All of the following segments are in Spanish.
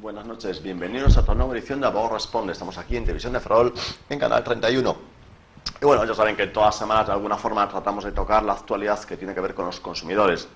Buenas noches, bienvenidos a otra nueva edición de Abogado Responde. Estamos aquí en Televisión de Ferrol, en Canal 31. Y bueno, ya saben que todas las semanas de alguna forma tratamos de tocar la actualidad que tiene que ver con los consumidores.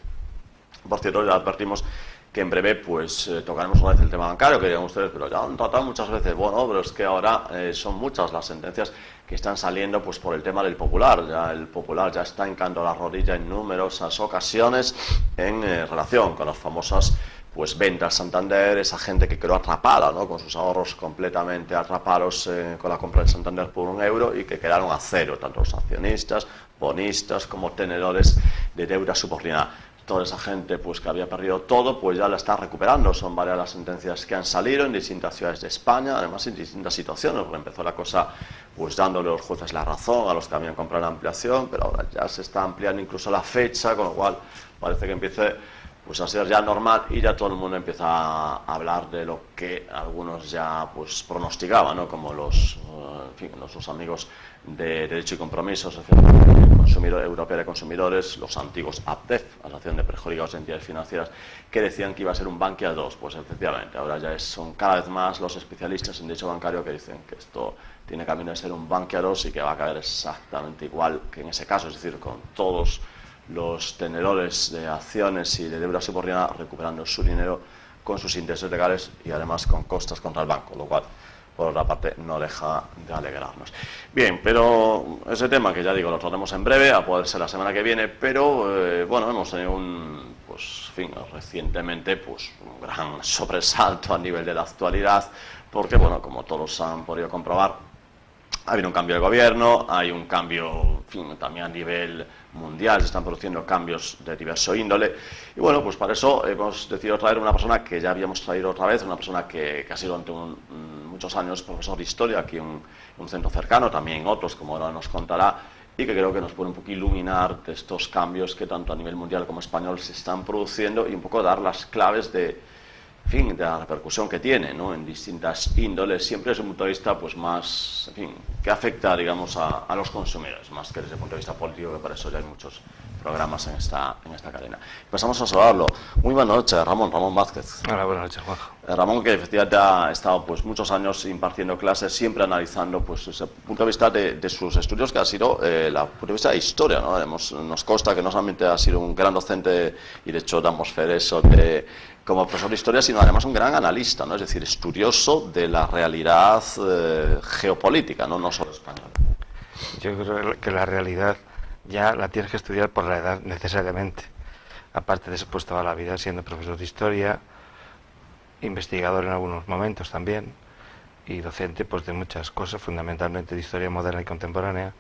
Por cierto, ya advertimos que en breve pues tocaremos una vez el tema bancario, que digan ustedes, pero ya han tratado muchas veces. Bueno, pero es que ahora son muchas las sentencias que están saliendo pues por el tema del Popular. Ya el Popular ya está hincando la rodilla en numerosas ocasiones en relación con las famosas pues ventas Santander, esa gente que quedó atrapada, ¿no?, con sus ahorros completamente atrapados con la compra del Santander por €1 y que quedaron a cero, tanto los accionistas, bonistas como tenedores de deuda subordinada. Toda esa gente pues que había perdido todo, pues ya la está recuperando. Son varias las sentencias que han salido en distintas ciudades de España, además en distintas situaciones, porque empezó la cosa pues dándole a los jueces la razón a los que habían comprado la ampliación, pero ahora ya se está ampliando incluso la fecha, con lo cual parece que empiece pues a ser ya normal y ya todo el mundo empieza a hablar de lo que algunos ya pues pronosticaban, ¿no?, como nuestros amigos de Derecho y Compromiso, Asociación Europea de Consumidores, los antiguos APDEF, Asociación de Perjudicados de Entidades Financieras, que decían que iba a ser un Bankia 2. Pues efectivamente, ahora ya son cada vez más los especialistas en derecho bancario que dicen que esto tiene camino de ser un Bankia 2 y que va a caer exactamente igual que en ese caso, es decir, con todos los tenedores de acciones y de deuda subordinada recuperando su dinero con sus intereses legales y además con costas contra el banco, lo cual por otra parte no deja de alegrarnos. Bien, pero ese tema que ya digo lo trataremos en breve, a poder ser la semana que viene, pero bueno, hemos tenido recientemente pues un gran sobresalto a nivel de la actualidad, porque bueno, como todos han podido comprobar, ha habido un cambio de gobierno, hay un cambio también a nivel mundial, se están produciendo cambios de diverso índole, y bueno, pues para eso hemos decidido traer una persona que ya habíamos traído otra vez, una persona que ha sido durante muchos años profesor de historia aquí en un centro cercano, también otros, como ahora nos contará, y que creo que nos puede un poco iluminar de estos cambios que tanto a nivel mundial como español se están produciendo y un poco dar las claves de la repercusión que tiene, ¿no?, en distintas índoles, siempre desde un punto de vista pues más, que afecta, digamos, a los consumidores, más que desde el punto de vista político, que para eso ya hay muchos programas en esta cadena. Pasamos a saludarlo. Muy buenas noches, Ramón Vázquez. Hola, buenas noches, Juanjo. Ramón, que efectivamente ha estado pues muchos años impartiendo clases, siempre analizando pues ese punto de vista de sus estudios, que ha sido la punto de vista de historia, ¿no? Nos consta que no solamente ha sido un gran docente, y de hecho damos fe de eso como profesor de historia, sino además un gran analista, ¿no?, es decir, estudioso de la realidad geopolítica, no solo española. Yo creo que la realidad ya la tienes que estudiar por la edad necesariamente. Aparte de eso, pues toda la vida siendo profesor de historia, investigador en algunos momentos también, y docente pues de muchas cosas, fundamentalmente de historia moderna y contemporánea,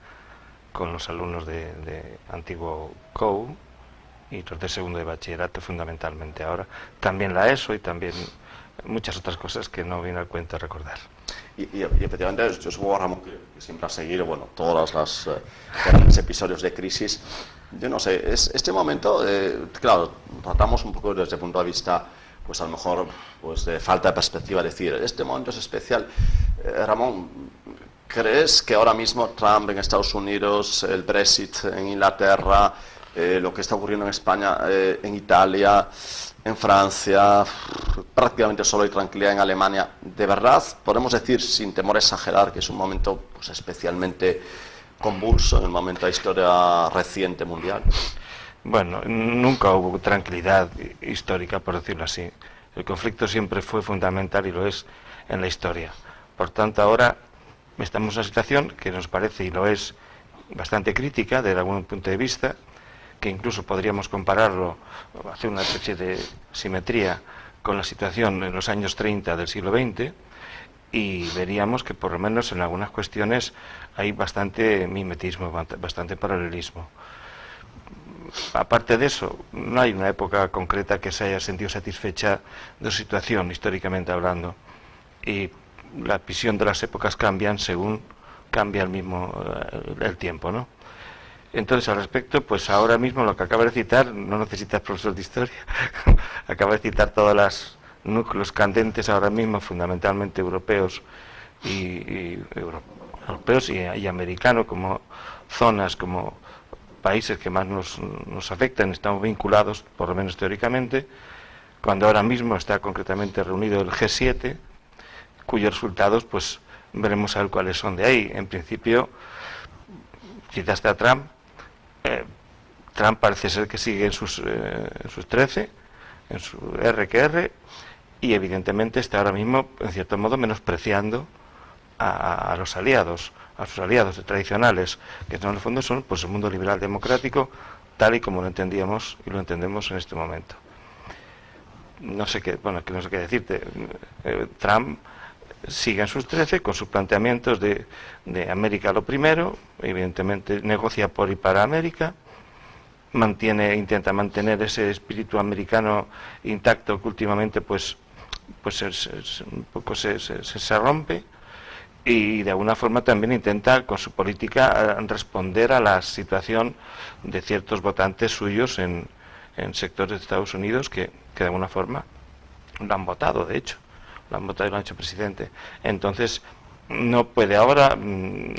con los alumnos de antiguo COU y los de segundo de bachillerato fundamentalmente ahora. También la ESO y también muchas otras cosas que no viene al cuento recordar. Y efectivamente, yo supongo, Ramón, que siempre ha seguido todos los grandes episodios de crisis. Yo no sé, este momento, claro, tratamos un poco desde el punto de vista, pues a lo mejor, pues de falta de perspectiva, decir, este momento es especial. Ramón, ¿crees que ahora mismo Trump en Estados Unidos, el Brexit en Inglaterra, lo que está ocurriendo en España, en Italia, en Francia, prácticamente solo hay tranquilidad en Alemania, de verdad podemos decir, sin temor a exagerar, que es un momento pues especialmente convulso en el momento de la historia reciente mundial? Bueno, nunca hubo tranquilidad histórica, por decirlo así. El conflicto siempre fue fundamental y lo es en la historia. Por tanto, ahora estamos en una situación que nos parece, y lo es, bastante crítica desde algún punto de vista, que incluso podríamos compararlo, hacer una especie de simetría con la situación en los años 30 del siglo XX, y veríamos que por lo menos en algunas cuestiones hay bastante mimetismo, bastante paralelismo. Aparte de eso, no hay una época concreta que se haya sentido satisfecha de su situación, históricamente hablando, y la visión de las épocas cambian según cambia el tiempo, ¿no? Entonces, al respecto, pues ahora mismo lo que acaba de citar, no necesitas profesor de historia, acaba de citar todos los núcleos candentes ahora mismo, fundamentalmente europeos y americanos, como zonas, como países que más nos afectan, estamos vinculados, por lo menos teóricamente, cuando ahora mismo está concretamente reunido el G7, cuyos resultados pues veremos a ver cuáles son de ahí. En principio, citaste a Trump. Trump parece ser que sigue en sus 13, en su R que R, y evidentemente está ahora mismo, en cierto modo, menospreciando a los aliados, a sus aliados tradicionales, que en el fondo son pues el mundo liberal democrático, tal y como lo entendíamos y lo entendemos en este momento. No sé qué decirte. Trump sigue en sus 13 con sus planteamientos de América lo primero, evidentemente negocia por y para América, intenta mantener ese espíritu americano intacto que últimamente pues un poco se rompe, y de alguna forma también intenta con su política responder a la situación de ciertos votantes suyos en sectores de Estados Unidos que de alguna forma lo han votado, de hecho, lo han votado y lo han hecho presidente. Entonces no puede ahora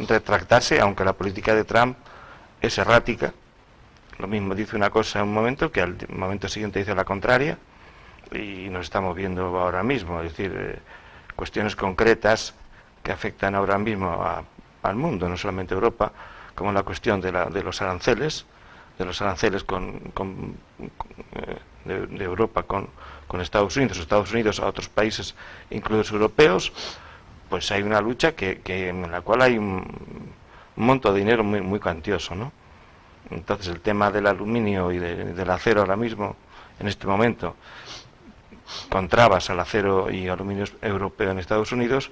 retractarse, aunque la política de Trump es errática. Lo mismo dice una cosa en un momento que al momento siguiente dice la contraria, y nos estamos viendo ahora mismo, es decir, cuestiones concretas que afectan ahora mismo al mundo, no solamente a Europa, como la cuestión de los aranceles, de Europa con Estados Unidos a otros países, incluidos europeos. Pues hay una lucha en la cual hay un monto de dinero muy, muy cuantioso, ¿no? Entonces el tema del aluminio y del acero ahora mismo, en este momento, con trabas al acero y aluminio europeo en Estados Unidos,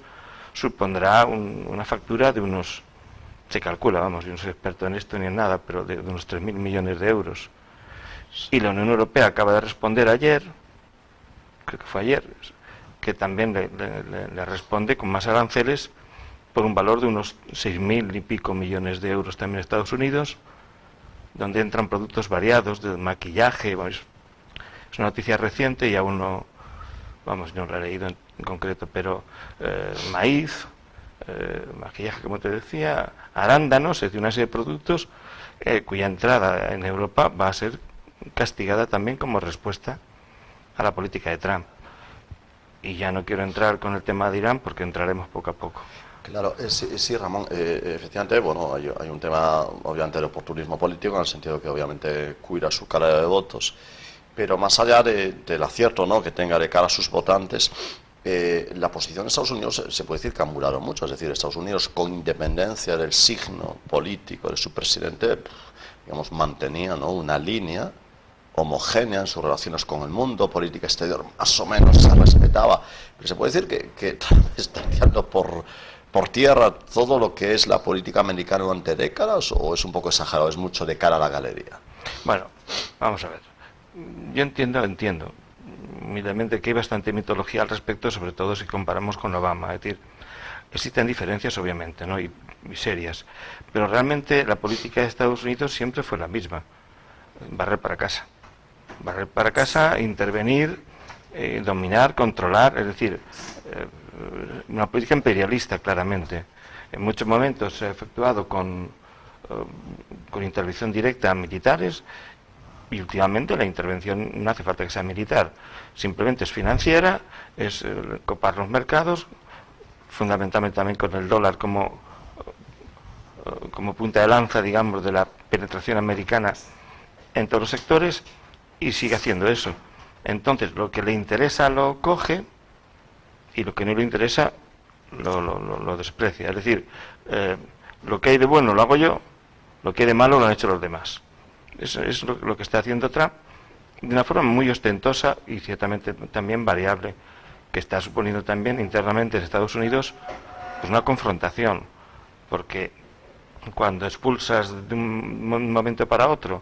supondrá una factura de unos, se calcula, vamos, yo no soy experto en esto ni en nada, pero de unos 3.000 millones de euros. Y la Unión Europea acaba de responder ayer, creo que fue ayer, que también le responde con más aranceles por un valor de unos 6.000 y pico millones de euros también en Estados Unidos, donde entran productos variados de maquillaje. Bueno, es una noticia reciente y aún no lo he leído en concreto, pero maíz, maquillaje, como te decía, arándanos, es decir, una serie de productos cuya entrada en Europa va a ser castigada también como respuesta a la política de Trump. Y ya no quiero entrar con el tema de Irán porque entraremos poco a poco. Claro, sí, Ramón, efectivamente, bueno, hay un tema obviamente de oportunismo político, en el sentido que obviamente cuida su cara de votos, pero más allá del acierto, ¿no?, que tenga de cara a sus votantes, la posición de Estados Unidos se puede decir que ha mudado mucho. Es decir, Estados Unidos, con independencia del signo político de su presidente, digamos, mantenía, ¿no?, una línea homogénea en sus relaciones con el mundo, política exterior más o menos se respetaba, pero se puede decir que Trump está tirando por tierra todo lo que es la política americana durante décadas, o es un poco exagerado, es mucho de cara a la galería. Bueno, vamos a ver. Yo entiendo humildemente que hay bastante mitología al respecto, sobre todo si comparamos con Obama. Es decir, existen diferencias obviamente, ¿no?, y serias, pero realmente la política de Estados Unidos siempre fue la misma: barrer para casa, intervenir, dominar, controlar, es decir, una política imperialista claramente. En muchos momentos se ha efectuado con intervención directa a militares, y últimamente la intervención no hace falta que sea militar, simplemente es financiera, es copar los mercados, fundamentalmente también con el dólar como punta de lanza, digamos, de la penetración americana en todos los sectores, y sigue haciendo eso. Entonces, lo que le interesa lo coge, y lo que no le interesa lo desprecia. Es decir, lo que hay de bueno lo hago yo, lo que hay de malo lo han hecho los demás. Eso es lo que está haciendo Trump, de una forma muy ostentosa y ciertamente también variable, que está suponiendo también internamente en Estados Unidos pues una confrontación, porque cuando expulsas de un momento para otro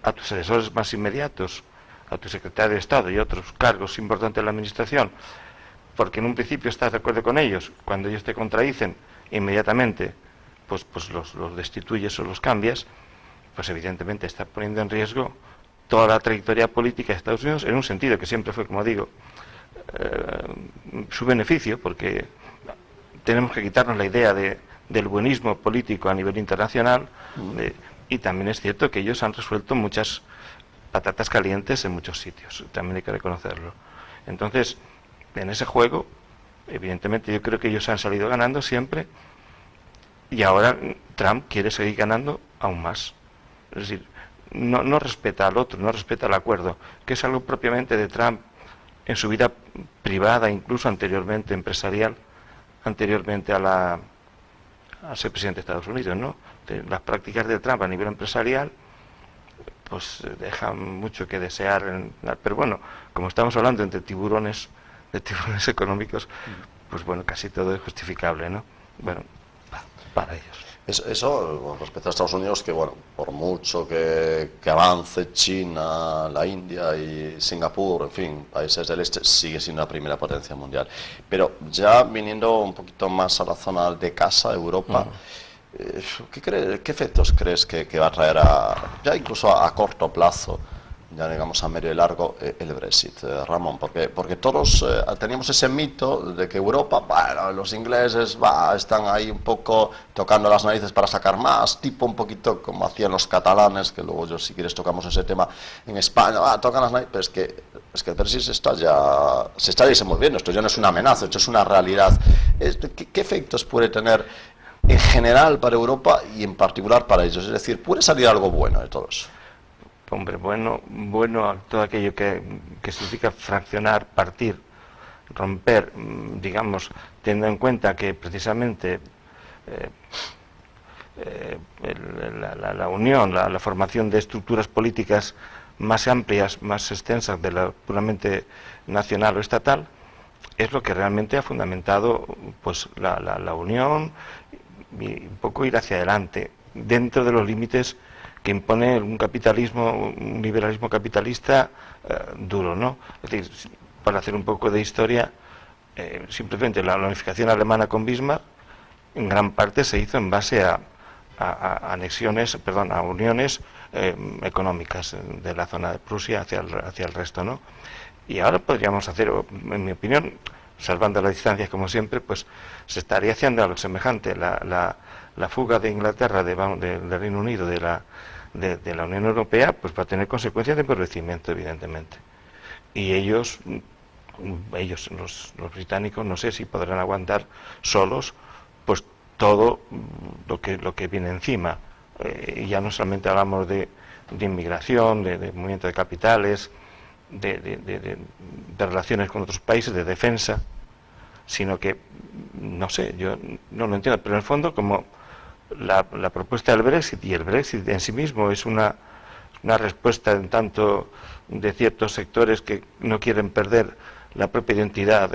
a tus asesores más inmediatos, a tu secretario de Estado y otros cargos importantes de la administración, porque en un principio estás de acuerdo con ellos, cuando ellos te contradicen, inmediatamente pues los destituyes o los cambias, pues evidentemente está poniendo en riesgo toda la trayectoria política de Estados Unidos, en un sentido que siempre fue, como digo, su beneficio, porque tenemos que quitarnos la idea del buenismo político a nivel internacional, y también es cierto que ellos han resuelto muchas patatas calientes en muchos sitios, también hay que reconocerlo. Entonces, en ese juego, evidentemente yo creo que ellos han salido ganando siempre, y ahora Trump quiere seguir ganando aún más. Es decir, no respeta al otro, no respeta el acuerdo, que es algo propiamente de Trump en su vida privada, incluso anteriormente empresarial, anteriormente a ser presidente de Estados Unidos, ¿no? Las prácticas de Trump a nivel empresarial pues dejan mucho que desear, pero bueno, como estamos hablando de tiburones económicos, pues bueno, casi todo es justificable, ¿no? Bueno, para ellos. Eso, con respecto a Estados Unidos, que bueno, por mucho que avance China, la India y Singapur, en fin, países del este, sigue siendo la primera potencia mundial. Pero ya viniendo un poquito más a la zona de casa, Europa, ¿qué efectos crees que va a traer ya incluso a corto plazo, ya digamos a medio y largo, el Brexit, Ramón? Porque todos teníamos ese mito de que Europa, bueno, los ingleses están ahí un poco tocando las narices para sacar más, tipo un poquito como hacían los catalanes, que luego yo si quieres tocamos ese tema en España, tocan las narices, pero es que el Brexit se está ya desenvolviendo, esto ya no es una amenaza, esto es una realidad. ¿Qué efectos puede tener en general para Europa y en particular para ellos? Es decir, ¿puede salir algo bueno de todo eso? Hombre, bueno, todo aquello que significa fraccionar, partir, romper, digamos, teniendo en cuenta que precisamente la unión, la formación de estructuras políticas más amplias, más extensas de la puramente nacional o estatal, es lo que realmente ha fundamentado pues la unión y un poco ir hacia adelante, dentro de los límites que impone un liberalismo capitalista duro, ¿no? Es decir, para hacer un poco de historia, simplemente la unificación alemana con Bismarck en gran parte se hizo en base a uniones económicas de la zona de Prusia hacia el resto, ¿no? Y ahora podríamos hacer, en mi opinión, salvando las distancias como siempre, pues se estaría haciendo algo semejante. La fuga de Inglaterra, del Reino Unido, de la Unión Europea, pues va a tener consecuencias de empobrecimiento, evidentemente. Y ellos los británicos, no sé si podrán aguantar solos pues todo lo que viene encima. Y ya no solamente hablamos de inmigración, de movimiento de capitales, de relaciones con otros países, de defensa, sino que, no sé, yo no lo entiendo, pero en el fondo, como la propuesta del Brexit, y el Brexit en sí mismo es una respuesta en tanto de ciertos sectores que no quieren perder la propia identidad,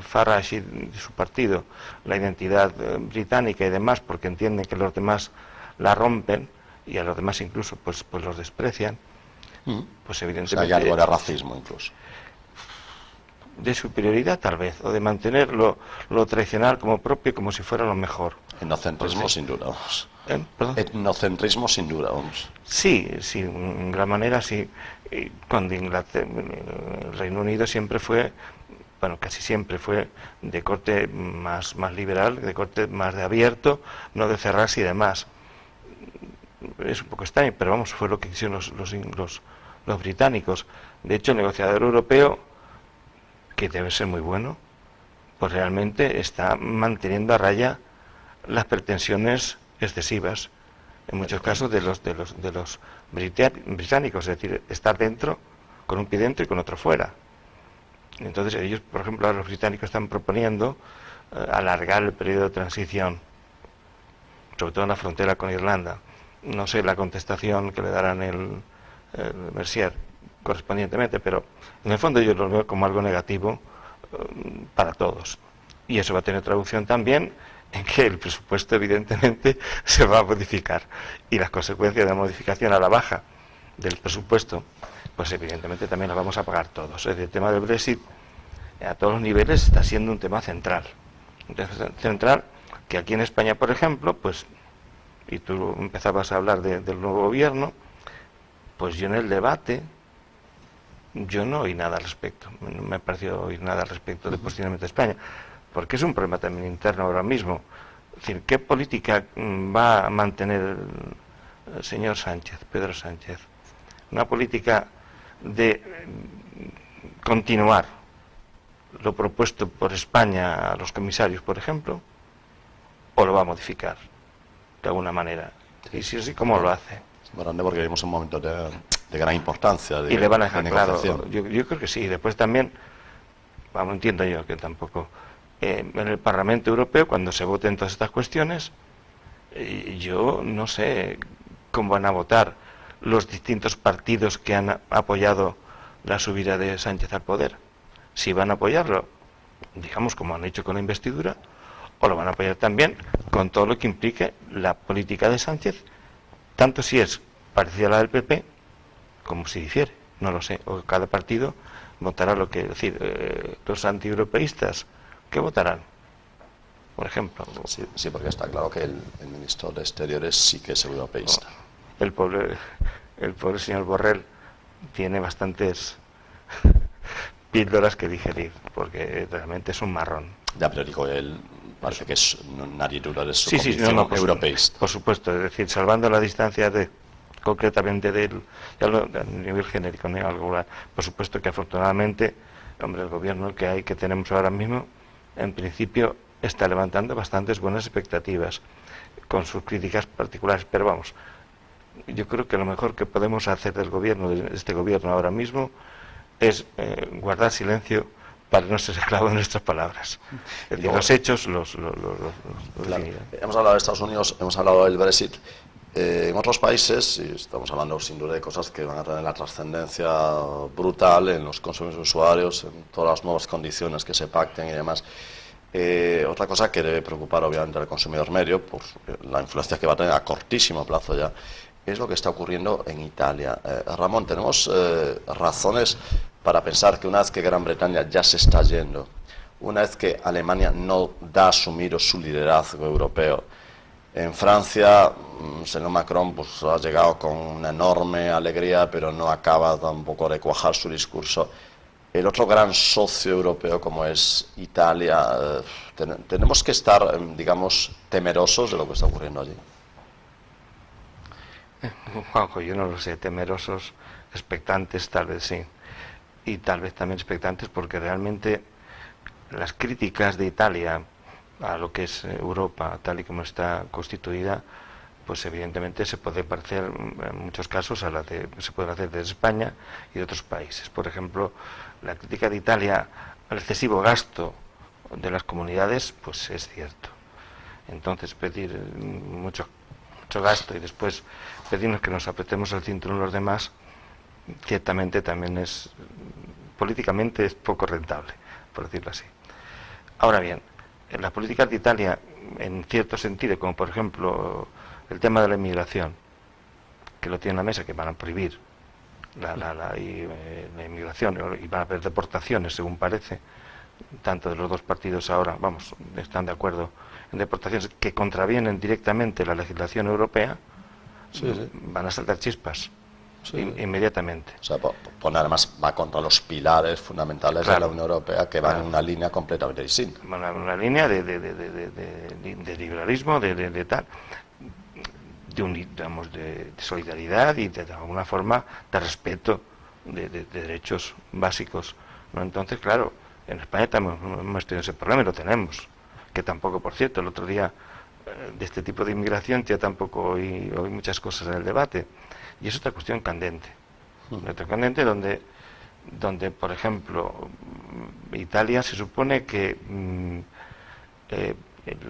Farage y su partido, la identidad británica y demás, porque entienden que los demás la rompen y a los demás incluso pues los desprecian, pues evidentemente... O sea, hay algo de racismo incluso. De superioridad tal vez, o de mantener lo tradicional como propio, como si fuera lo mejor. Etnocentrismo sin duda, vamos. ¿Perdón? Etnocentrismo sin duda, vamos. Sí, en gran manera sí. Cuando el Reino Unido siempre fue, bueno, casi siempre fue de corte más liberal, de corte más de abierto, no de cerrarse y demás. Es un poco extraño, pero vamos, fue lo que hicieron los británicos. De hecho, el negociador europeo, que debe ser muy bueno, pues realmente está manteniendo a raya las pretensiones excesivas, en muchos casos de los británicos, es decir, estar dentro con un pie dentro y con otro fuera. Entonces ellos, por ejemplo, los británicos están proponiendo alargar el periodo de transición, sobre todo en la frontera con Irlanda. No sé la contestación que le darán el Mercier correspondientemente, pero en el fondo yo lo veo como algo negativo para todos. Y eso va a tener traducción también en que el presupuesto evidentemente se va a modificar, y las consecuencias de la modificación a la baja del presupuesto pues evidentemente también las vamos a pagar todos. Es decir, el tema del Brexit a todos los niveles está siendo un tema central, que aquí en España, por ejemplo, pues, y tú empezabas a hablar del nuevo gobierno, pues yo en el debate yo no oí nada al respecto, no me pareció oír nada al respecto de posicionamiento de España, porque es un problema también interno ahora mismo. Es decir, ¿qué política va a mantener el señor Sánchez, Pedro Sánchez? una política de continuar lo propuesto por España a los comisarios, por ejemplo, o lo va a modificar de alguna manera? Y si es así, ¿cómo lo hace? Es muy grande porque vivimos un momento de gran importancia. Y le van a dejar claro. Yo creo que sí. Después también, vamos, entiendo yo que tampoco. En el Parlamento Europeo, cuando se voten todas estas cuestiones, yo no sé cómo van a votar los distintos partidos que han apoyado la subida de Sánchez al poder. Si van a apoyarlo, digamos, como han hecho con la investidura, o lo van a apoyar también con todo lo que implique la política de Sánchez, tanto si es parecida a la del PP, como si difiere, no lo sé, o cada partido votará lo que, es decir, los antieuropeístas, ¿qué votarán? Por ejemplo. Sí, porque está claro que el ministro de Exteriores sí que es europeísta. El pobre señor Borrell tiene bastantes píldoras que digerir, porque realmente es un marrón. Ya, pero digo, él parece que nadie duda de su sí, convicción europeísta. Por supuesto, es decir, salvando la distancia concretamente a nivel genérico, ¿no? Algo, por supuesto que afortunadamente, hombre, el gobierno que tenemos ahora mismo, en principio está levantando bastantes buenas expectativas, con sus críticas particulares, pero vamos, yo creo que lo mejor que podemos hacer del gobierno, de este gobierno ahora mismo, es guardar silencio para no ser esclavo de nuestras palabras. Es decir, los hechos los claro. Hemos hablado de Estados Unidos, hemos hablado del Brexit. En otros países, y estamos hablando sin duda de cosas que van a tener la trascendencia brutal en los consumos usuarios, en todas las nuevas condiciones que se pacten y demás. Otra cosa que debe preocupar obviamente al consumidor medio, por la influencia que va a tener a cortísimo plazo ya, es lo que está ocurriendo en Italia. Ramón, tenemos razones para pensar que una vez que Gran Bretaña ya se está yendo, una vez que Alemania no da asumido su liderazgo europeo, en Francia, el señor Macron pues, ha llegado con una enorme alegría, pero no acaba tampoco de cuajar su discurso. El otro gran socio europeo, como es Italia, tenemos que estar, digamos, temerosos de lo que está ocurriendo allí. Juanjo, yo no lo sé, temerosos, expectantes, tal vez sí. Y tal vez también expectantes porque realmente las críticas de Italia a lo que es Europa, tal y como está constituida, pues evidentemente se puede parecer en muchos casos a la se puede hacer desde España y de otros países. Por ejemplo, la crítica de Italia al excesivo gasto de las comunidades, pues es cierto. Entonces pedir mucho gasto y después pedirnos que nos apretemos el cinturón los demás, ciertamente también es, políticamente es poco rentable, por decirlo así. Ahora bien, en las políticas de Italia, en cierto sentido, como por ejemplo el tema de la inmigración, que lo tienen en la mesa, que van a prohibir la inmigración y van a haber deportaciones, según parece, tanto de los dos partidos ahora, vamos, están de acuerdo en deportaciones que contravienen directamente la legislación europea, sí. Van a saltar chispas. Sí. Inmediatamente. O sea, además va contra los pilares fundamentales de la Unión Europea, que van en una línea completamente distinta. Una línea de liberalismo, de tal, de solidaridad y de alguna forma de respeto de derechos básicos, ¿no? Entonces, claro, en España también hemos tenido ese problema y lo tenemos, que tampoco, por cierto, el otro día de este tipo de inmigración ya tampoco oí muchas cosas en el debate. Y es otra cuestión candente, donde por ejemplo, Italia se supone que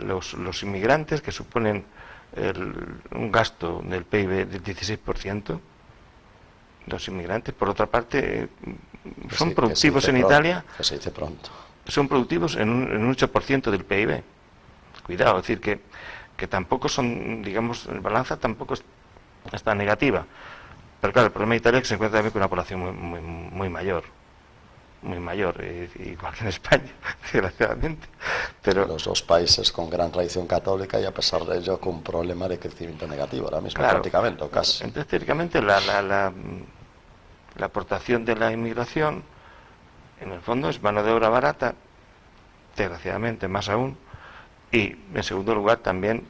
los inmigrantes que suponen un gasto del PIB del 16%, los inmigrantes, por otra parte, son productivos en Italia, que se dice pronto. Son productivos en un 8% del PIB. Cuidado, es decir, que tampoco son, digamos, en balanza tampoco está negativa, pero claro, el problema de Italia es que se encuentra también con una población muy mayor, igual que en España, desgraciadamente. Pero los dos países con gran tradición católica y a pesar de ello con un problema de crecimiento negativo ahora mismo, claro, prácticamente, o casi. Entonces, teóricamente, la aportación de la inmigración, en el fondo, es mano de obra barata, desgraciadamente, más aún, y en segundo lugar también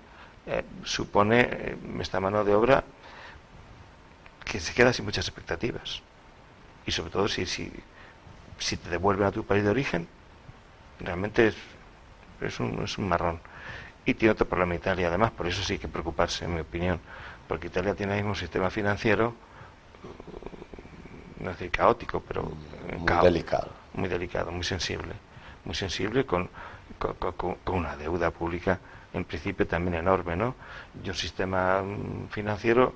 supone esta mano de obra que se queda sin muchas expectativas. Y sobre todo si te devuelven a tu país de origen, realmente es un marrón. Y tiene otro problema Italia, además, por eso sí hay que preocuparse, en mi opinión, porque Italia tiene ahí un sistema financiero, no es decir caótico, pero muy delicado, muy sensible con una deuda pública en principio también enorme, ¿no? Y un sistema financiero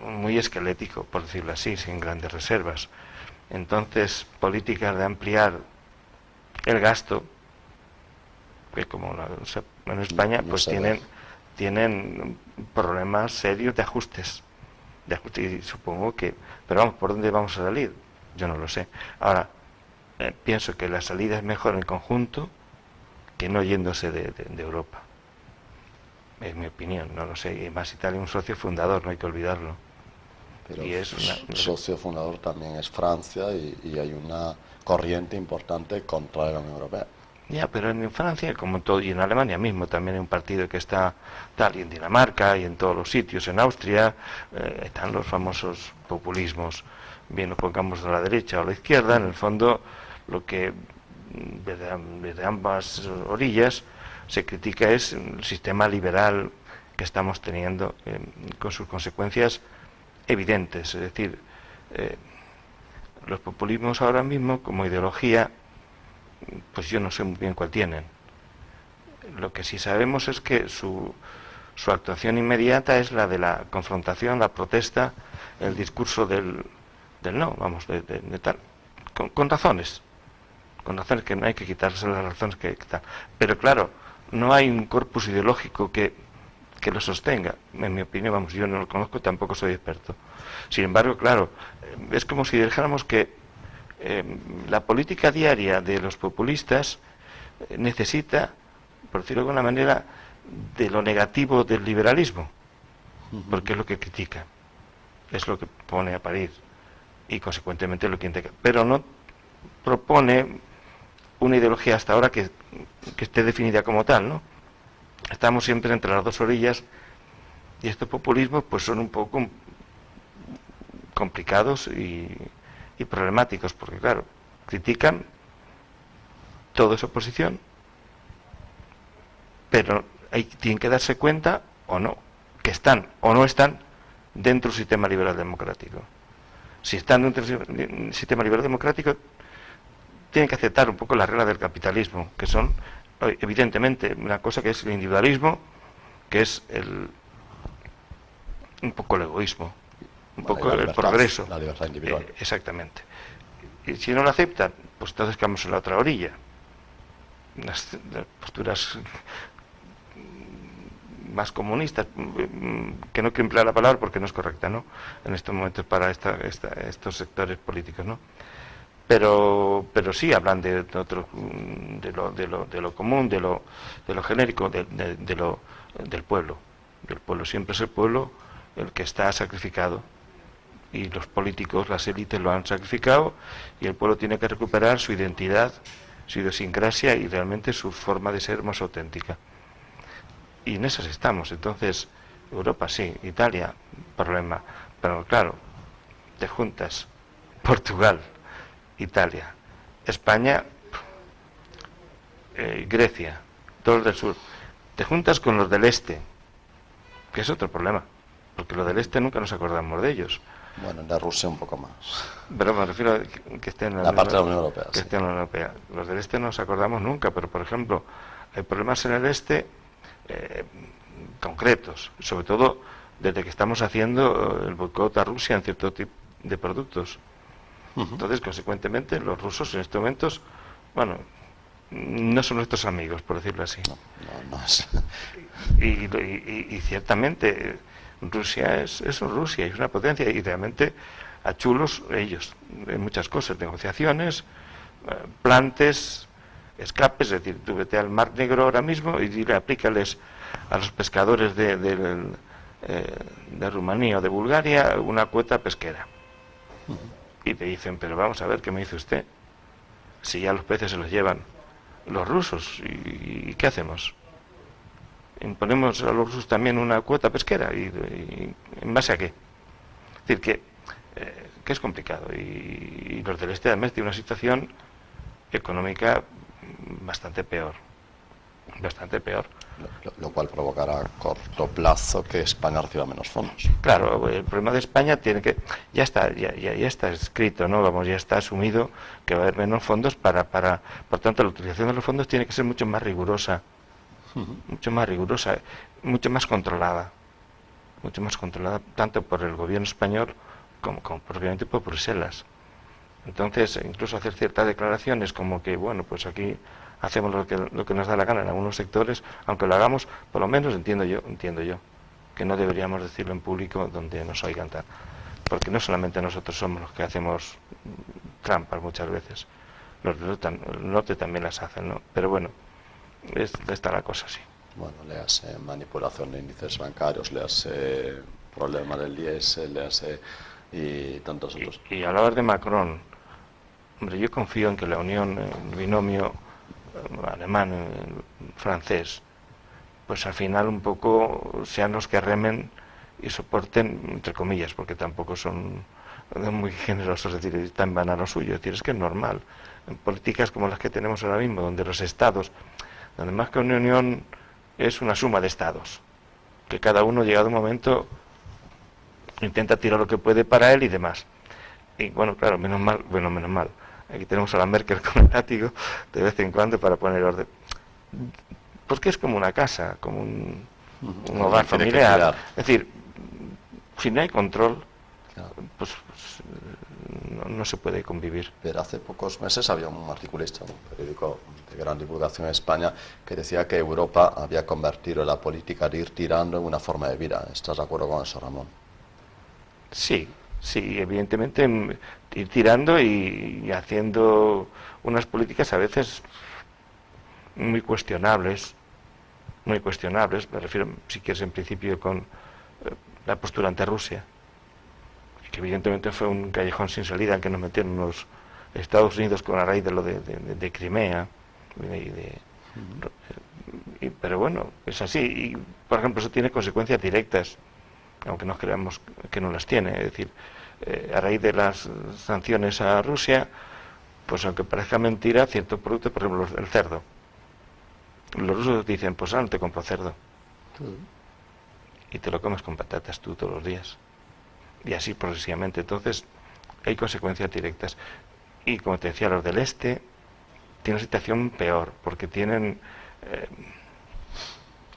muy esquelético, por decirlo así, sin grandes reservas. Entonces, políticas de ampliar el gasto, que como en España, pues tienen problemas serios de ajustes, y supongo que, pero vamos, ¿por dónde vamos a salir? Yo no lo sé. Ahora, pienso que la salida es mejor en conjunto que no yéndose de Europa. Es mi opinión, no lo sé. Y más Italia es un socio fundador, no hay que olvidarlo. Pero el socio fundador también es Francia y hay una corriente importante contra la Unión Europea. Ya, pero en Francia, como en todo, y en Alemania mismo, también hay un partido que está tal, y en Dinamarca, y en todos los sitios, en Austria, están los famosos populismos, bien lo pongamos a la derecha o a la izquierda, en el fondo, lo que desde ambas orillas se critica es el sistema liberal que estamos teniendo, con sus consecuencias evidentes, es decir, los populismos ahora mismo, como ideología, pues yo no sé muy bien cuál tienen. Lo que sí sabemos es que su actuación inmediata es la de la confrontación, la protesta, el discurso del no, vamos, de tal, con razones que no hay que quitarse las razones que tal. Pero claro, no hay un corpus ideológico que lo sostenga, en mi opinión, vamos, yo no lo conozco, tampoco soy experto. Sin embargo, claro, es como si dijéramos que la política diaria de los populistas necesita, por decirlo de alguna manera, de lo negativo del liberalismo, porque es lo que critica, es lo que pone a parir y consecuentemente lo que intenta, pero no propone una ideología hasta ahora que esté definida como tal, ¿no? Estamos siempre entre las dos orillas y estos populismos pues son un poco complicados y problemáticos, porque claro, critican toda esa oposición, pero tienen que darse cuenta o no, que están o no están dentro del sistema liberal democrático. Si están dentro del sistema liberal democrático, tienen que aceptar un poco las reglas del capitalismo, que son evidentemente una cosa que es el individualismo, que es un poco el egoísmo, un poco el progreso, la libertad individual. Exactamente. Y si no lo aceptan, pues entonces quedamos en la otra orilla. Las posturas más comunistas, que no quiero emplear la palabra porque no es correcta, ¿no?, en estos momentos para estos sectores políticos, ¿no? Pero sí hablan de lo común, de lo genérico, del pueblo. El pueblo siempre es el pueblo el que está sacrificado, y los políticos, las élites lo han sacrificado, y el pueblo tiene que recuperar su identidad, su idiosincrasia y realmente su forma de ser más auténtica. Y en esas estamos. Entonces, Europa sí, Italia, problema, pero claro, te juntas Portugal, Italia, España, Grecia, todos los del sur, te juntas con los del este, que es otro problema, porque los del este nunca nos acordamos de ellos. Bueno, de Rusia un poco más. Pero me refiero a que estén en la parte de la Unión Europea. Que estén en la Unión Europea. Los del este no nos acordamos nunca, pero por ejemplo, hay problemas en el este concretos, sobre todo desde que estamos haciendo el boicot a Rusia en cierto tipo de productos. Entonces, consecuentemente, los rusos en estos momentos, bueno, no son nuestros amigos, por decirlo así. No es. Y ciertamente Rusia es Rusia, es una potencia, y realmente a chulos ellos en muchas cosas, negociaciones, plantes, escapes. Es decir, tú vete al Mar Negro ahora mismo y dile, aplícales a los pescadores de Rumanía o de Bulgaria una cuota pesquera. Y te dicen, pero vamos a ver, ¿qué me dice usted? Si ya los peces se los llevan los rusos, ¿y qué hacemos? ¿Imponemos a los rusos también una cuota pesquera? ¿Y en base a qué? Es decir, que es complicado. Y los del este además tienen una situación económica bastante peor. Bastante peor. Lo cual provocará a corto plazo que España reciba menos fondos. Claro, el problema de España tiene que ya está escrito, ¿no? Vamos, ya está asumido que va a haber menos fondos por tanto la utilización de los fondos tiene que ser mucho más rigurosa, mucho más controlada tanto por el gobierno español como propiamente por Bruselas. Entonces, incluso hacer ciertas declaraciones como que, bueno, pues aquí hacemos lo que nos da la gana en algunos sectores, aunque lo hagamos, por lo menos entiendo yo, que no deberíamos decirlo en público donde nos oigan tal. Porque no solamente nosotros somos los que hacemos trampas muchas veces, los del norte también las hacen, ¿no? Pero bueno, está la cosa así. Bueno, le hace manipulación de índices bancarios, le hace problema del IES, le hace y tantos otros. Y hablabas de Macron. Hombre, yo confío en que la unión, el binomio alemán, francés, pues al final un poco sean los que remen y soporten, entre comillas, porque tampoco son muy generosos, es decir, están van a lo suyo. Es decir, es que es normal. En políticas como las que tenemos ahora mismo, donde los estados, donde más que una unión es una suma de estados, que cada uno, llegado un momento, intenta tirar lo que puede para él y demás. Y bueno, claro, menos mal. Aquí tenemos a la Merkel con el látigo de vez en cuando para poner orden. Porque es como una casa, como un hogar familiar. Es decir, si no hay control, pues no se puede convivir. Pero hace pocos meses había un articulista, un periódico de gran divulgación en España, que decía que Europa había convertido la política de ir tirando en una forma de vida. ¿Estás de acuerdo con eso, Ramón? Sí, evidentemente ir tirando y haciendo unas políticas a veces muy cuestionables, me refiero, si quieres, en principio con la postura ante Rusia, que evidentemente fue un callejón sin salida en que nos metieron los Estados Unidos con la raíz de lo de Crimea, pero bueno, es así, y por ejemplo eso tiene consecuencias directas, aunque no creamos que no las tiene, es decir, a raíz de las sanciones a Rusia, pues aunque parezca mentira, ciertos productos, por ejemplo el cerdo, los rusos dicen, pues ahora no te compro cerdo, y te lo comes con patatas tú todos los días, y así progresivamente. Entonces hay consecuencias directas, y como te decía, los del este tienen una situación peor, porque tienen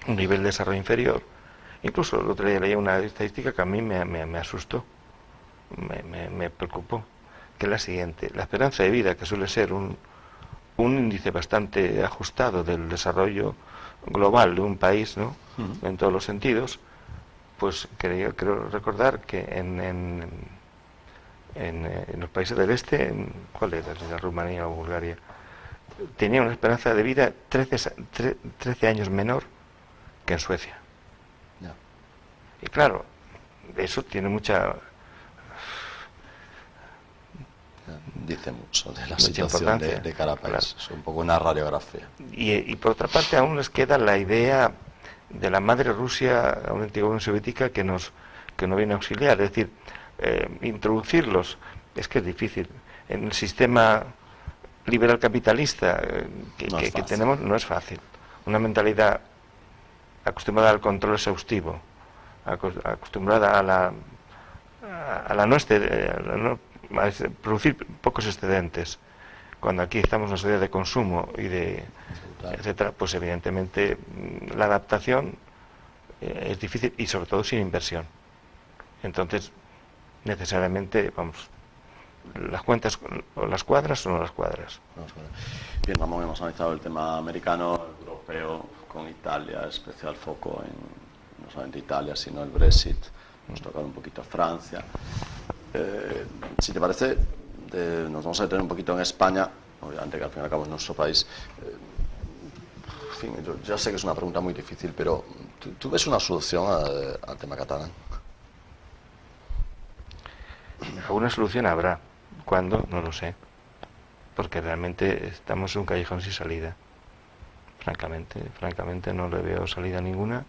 un nivel de desarrollo inferior. Incluso el otro día leía una estadística que a mí me asustó, me preocupó, que es la siguiente: la esperanza de vida, que suele ser un índice bastante ajustado del desarrollo global de un país, ¿no? En todos los sentidos, pues creo recordar que en los países del este, ¿cuál era? ¿La Rumanía o Bulgaria? Tenía una esperanza de vida 13 años menor que en Suecia. Y claro, eso tiene dice mucho de la situación de cada país, claro. Es un poco una radiografía. Y por otra parte aún les queda la idea de la madre Rusia, una antigua Unión Soviética, que nos viene a auxiliar. Es decir, introducirlos es que es difícil. En el sistema liberal capitalista que tenemos no es fácil. Una mentalidad acostumbrada al control exhaustivo, acostumbrada a producir pocos excedentes, cuando aquí estamos en una sociedad de consumo y de etcétera, pues evidentemente la adaptación es difícil, y sobre todo sin inversión. Entonces necesariamente, vamos, las cuentas o las cuadras o no las cuadras. Bien, Ramón, hemos analizado el tema americano, europeo, con Italia, especial foco en no solamente Italia, sino el Brexit. Hemos tocado un poquito Francia. Si te parece, nos vamos a detener un poquito en España, obviamente que al fin y al cabo es nuestro país. En fin, yo ya sé que es una pregunta muy difícil, pero ¿tú ves una solución al tema catalán? Alguna solución habrá. ¿Cuándo? No lo sé. Porque realmente estamos en un callejón sin salida. Francamente no le veo salida ninguna.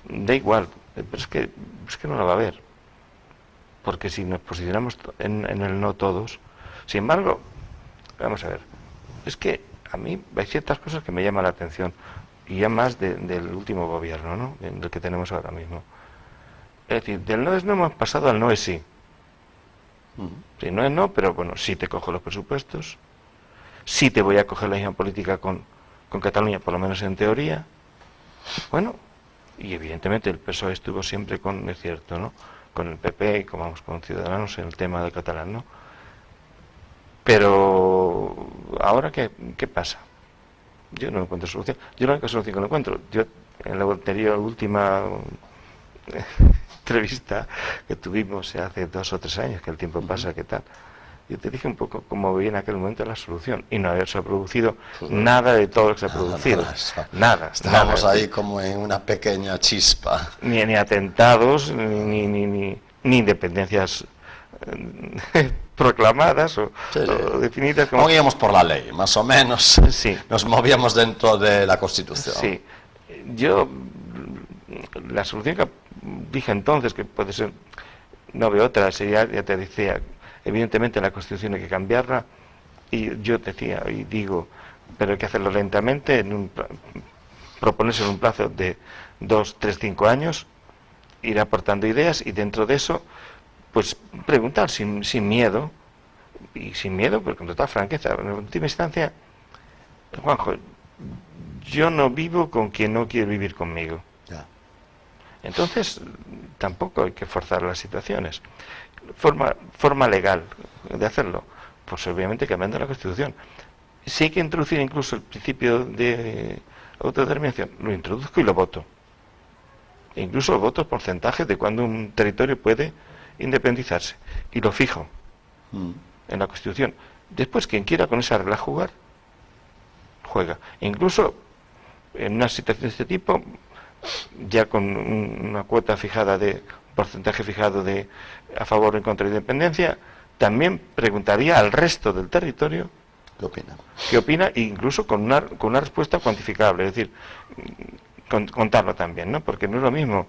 Da igual, pero es que no la va a haber. porque si nos posicionamos en el no todos, sin embargo, vamos a ver, es que a mí hay ciertas cosas que me llaman la atención, y ya más del último gobierno, ¿no?, en el que tenemos ahora mismo. Es decir, del no es no hemos pasado al no es sí. Si no es no, pero bueno, sí te cojo los presupuestos, sí te voy a coger la misma política con Cataluña, por lo menos en teoría. Bueno, y evidentemente el PSOE estuvo siempre con, es cierto, ¿no?, con el PP y con Ciudadanos en el tema del catalán, ¿no? Pero ahora ¿qué pasa? Yo no encuentro solución. Yo la única solución que no encuentro, yo en la última entrevista que tuvimos hace 2 o 3 años, que el tiempo pasa, ¿qué tal? Yo te dije un poco cómo veía en aquel momento la solución, y no haberse producido nada de todo lo que se ha producido. Nada. Estábamos ahí como en una pequeña chispa. Ni atentados, ni independencias proclamadas o definidas como... Movíamos por la ley, más o menos. Sí. Nos movíamos dentro de la Constitución. Sí. Yo, la solución que dije entonces, que puede ser, no veo otra, sería, ya te decía, evidentemente la Constitución hay que cambiarla, y yo decía y digo, pero hay que hacerlo lentamente, proponerse en un plazo de 2, 3, 5 años, ir aportando ideas, y dentro de eso pues preguntar sin miedo, y sin miedo, pero con total franqueza. En última instancia, Juanjo, yo no vivo con quien no quiere vivir conmigo. Entonces, tampoco hay que forzar las situaciones. Forma legal de hacerlo, pues obviamente cambiando la Constitución. Si hay que introducir incluso el principio de autodeterminación, lo introduzco y lo voto. E incluso voto porcentajes de cuando un territorio puede independizarse, y lo fijo en la Constitución. Después, quien quiera con esa regla jugar, juega. E incluso en una situación de este tipo, ya con una cuota fijada un porcentaje fijado a favor o en contra de la independencia, también preguntaría al resto del territorio qué opina, e incluso con una respuesta cuantificable, es decir, contarlo también, ¿no? Porque no es lo mismo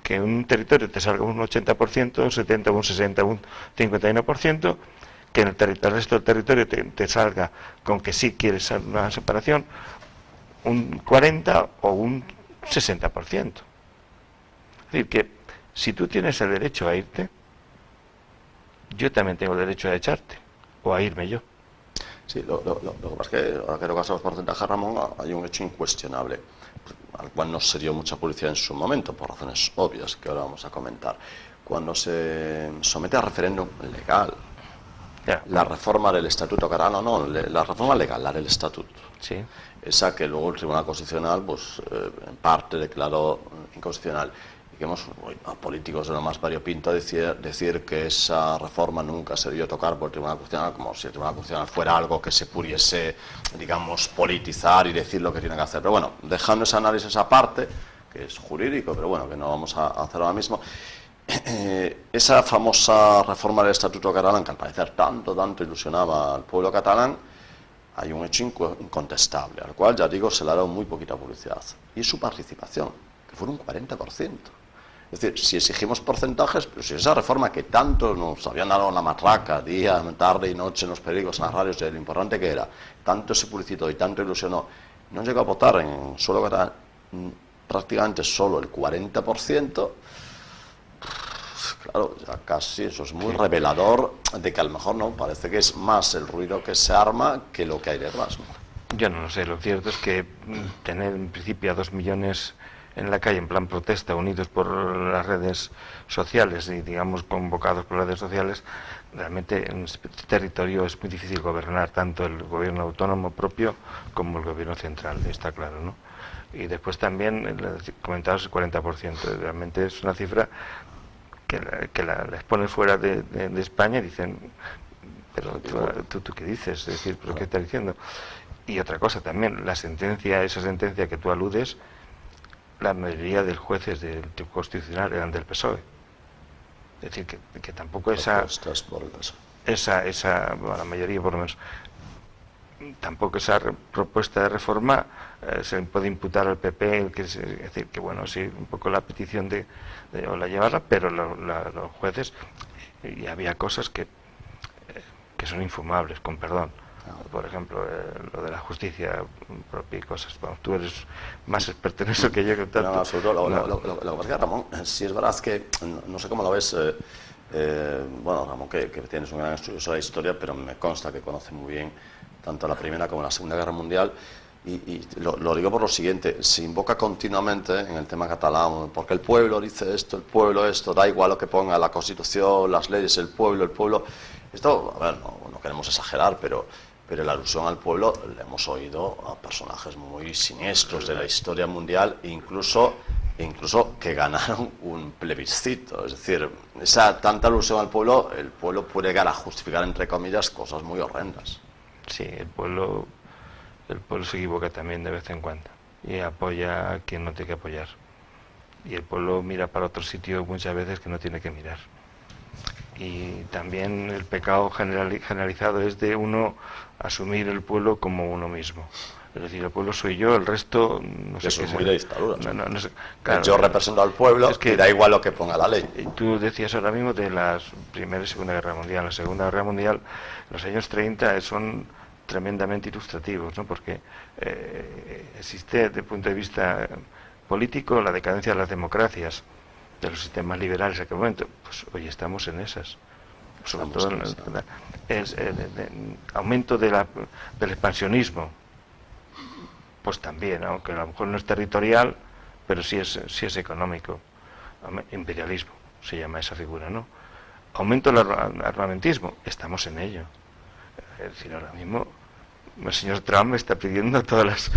que un territorio te salga un 80%, un 70%, un 60%, un 51%, que en el resto del territorio te salga con que sí quieres una separación, un 40% o un 60%. Es decir, que si tú tienes el derecho a irte, yo también tengo el derecho a echarte, o a irme yo. Sí, lo que pasa es que, ahora que tocas los porcentajes, Ramón, hay un hecho incuestionable, al cual no se dio mucha publicidad en su momento, por razones obvias que ahora vamos a comentar. Cuando se somete a referéndum legal la reforma del Estatuto catalán, la reforma legal, la del Estatuto, sí, esa que luego el Tribunal Constitucional, pues en parte declaró inconstitucional, y que hemos a políticos de lo más variopinto decir que esa reforma nunca se debió tocar por el Tribunal Constitucional, como si el Tribunal Constitucional fuera algo que se pudiese, digamos, politizar y decir lo que tiene que hacer. Pero bueno, dejando ese análisis aparte, que es jurídico, pero bueno, que no vamos a hacer ahora mismo, esa famosa reforma del Estatuto catalán, que al parecer tanto ilusionaba al pueblo catalán, hay un hecho incontestable, al cual, ya digo, se le ha dado muy poquita publicidad, y su participación, que fue un 40%. Es decir, si exigimos porcentajes, pero si esa reforma que tanto nos habían dado la matraca, día, tarde y noche en los periódicos, en las radios, de lo importante que era, tanto se publicitó y tanto ilusionó, no llegó a votar en suelo catalán prácticamente solo el 40%, claro, ya casi eso es muy revelador de que a lo mejor no, parece que es más el ruido que se arma que lo que hay detrás, ¿no? Yo no lo sé, lo cierto es que tener en principio a 2 millones en la calle en plan protesta, unidos por las redes sociales y digamos convocados por las redes sociales, realmente en este territorio es muy difícil gobernar, tanto el gobierno autónomo propio como el gobierno central, está claro, ¿no? Y después también, comentados el 40%, realmente es una cifra que la exponen fuera de España y dicen, pero tú qué dices, es decir, pero ¿qué estás diciendo? Y otra cosa también, esa sentencia que tú aludes, la mayoría de los jueces del Constitucional eran del PSOE. Es decir, que tampoco bueno, la mayoría por lo menos, tampoco esa propuesta de reforma se puede imputar al PP, es decir, que bueno, sí, un poco la petición de o la llevarla, pero los jueces, y había cosas que son infumables, con perdón. Por ejemplo, lo de la justicia propia y cosas. Bueno, tú eres más experto en eso que yo. Que tanto. No, absoluto. Lo que pasa es que, Ramón, si es verdad que, no sé cómo lo ves, bueno, Ramón, que tienes un gran estudio sobre la historia, pero me consta que conoce muy bien tanto la Primera como la Segunda Guerra Mundial, y lo digo por lo siguiente: se invoca continuamente en el tema catalán, porque el pueblo dice esto, el pueblo esto, da igual lo que ponga la Constitución, las leyes, el pueblo. Esto, a ver, no queremos exagerar, pero la alusión al pueblo le hemos oído a personajes muy siniestros de la historia mundial, incluso que ganaron un plebiscito. Es decir, esa tanta alusión al pueblo, el pueblo puede llegar a justificar, entre comillas, cosas muy horrendas. Sí, el pueblo se equivoca también de vez en cuando y apoya a quien no tiene que apoyar. Y el pueblo mira para otro sitio muchas veces que no tiene que mirar. Y también el pecado generalizado es de uno asumir el pueblo como uno mismo. Es decir, el pueblo soy yo, el resto no sé. Eso qué es muy de dictadura. No sé, claro, yo represento al pueblo, es que da igual lo que ponga la ley. Y tú decías ahora mismo de la Primera y Segunda Guerra Mundial. La Segunda Guerra Mundial, los años 30 son tremendamente ilustrativos, ¿no? Porque existe desde el punto de vista político la decadencia de las democracias, de los sistemas liberales en aquel momento. Pues hoy estamos en esas, sobre todo en el aumento del expansionismo, pues también, aunque a lo mejor no es territorial, pero sí es económico. Imperialismo se llama esa figura, ¿no? Aumento del armamentismo, estamos en ello. Es decir, ahora mismo el señor Trump me está pidiendo a todos los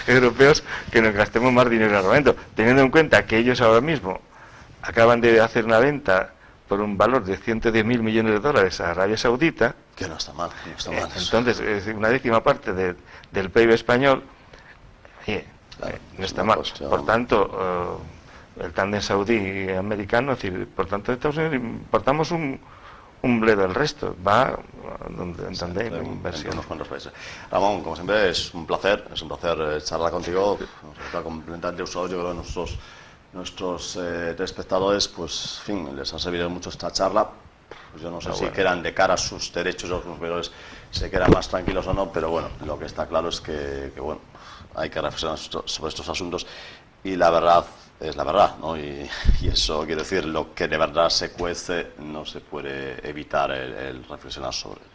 europeos que nos gastemos más dinero en armamento, teniendo en cuenta que ellos ahora mismo acaban de hacer una venta por un valor de 110.000 millones de dólares a Arabia Saudita. Que no está mal, no está mal. Entonces, es una décima parte del PIB español. Claro, no está mal. Por tanto, el tándem saudí-americano, es decir, por tanto, Estados Unidos importamos un bledo del resto, va donde hay la inversión. En unos cuantos países. Ramón, como siempre, es un placer charlar contigo. Nos está completamente usado. Yo creo que nuestros espectadores, pues, en fin, les ha servido mucho esta charla. Pues yo no sé si quedan de cara a sus derechos, los consumidores se quedan más tranquilos o no, pero bueno, lo que está claro es que bueno, hay que reflexionar sobre estos asuntos, y la verdad es la verdad, ¿no? Y eso quiere decir, lo que de verdad se cuece no se puede evitar el reflexionar sobre él.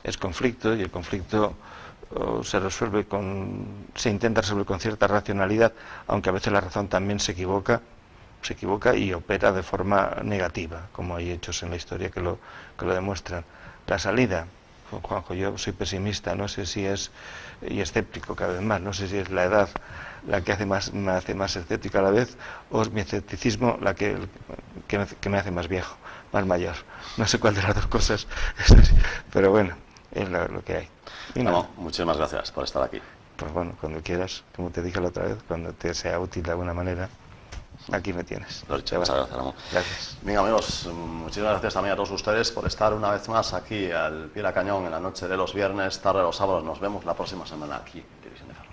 Es conflicto, y el conflicto se intenta resolver con cierta racionalidad, aunque a veces la razón también se equivoca y opera de forma negativa, como hay hechos en la historia que lo demuestran. La salida, Juanjo, yo soy pesimista, no sé si es, y escéptico cada vez más, no sé si es la edad la que me hace más escéptico a la vez, o es mi escepticismo la que me hace más viejo, más mayor. No sé cuál de las dos cosas es así, pero bueno, es lo que hay. No, muchísimas gracias por estar aquí. Pues bueno, cuando quieras, como te dije la otra vez, cuando te sea útil de alguna manera, aquí me tienes. Lo he dicho, muchas gracias, Ramón. Gracias. Bien, amigos, muchísimas gracias también a todos ustedes por estar una vez más aquí al pie del cañón en la noche de los viernes, tarde de los sábados. Nos vemos la próxima semana aquí en Televisión de Ferrol.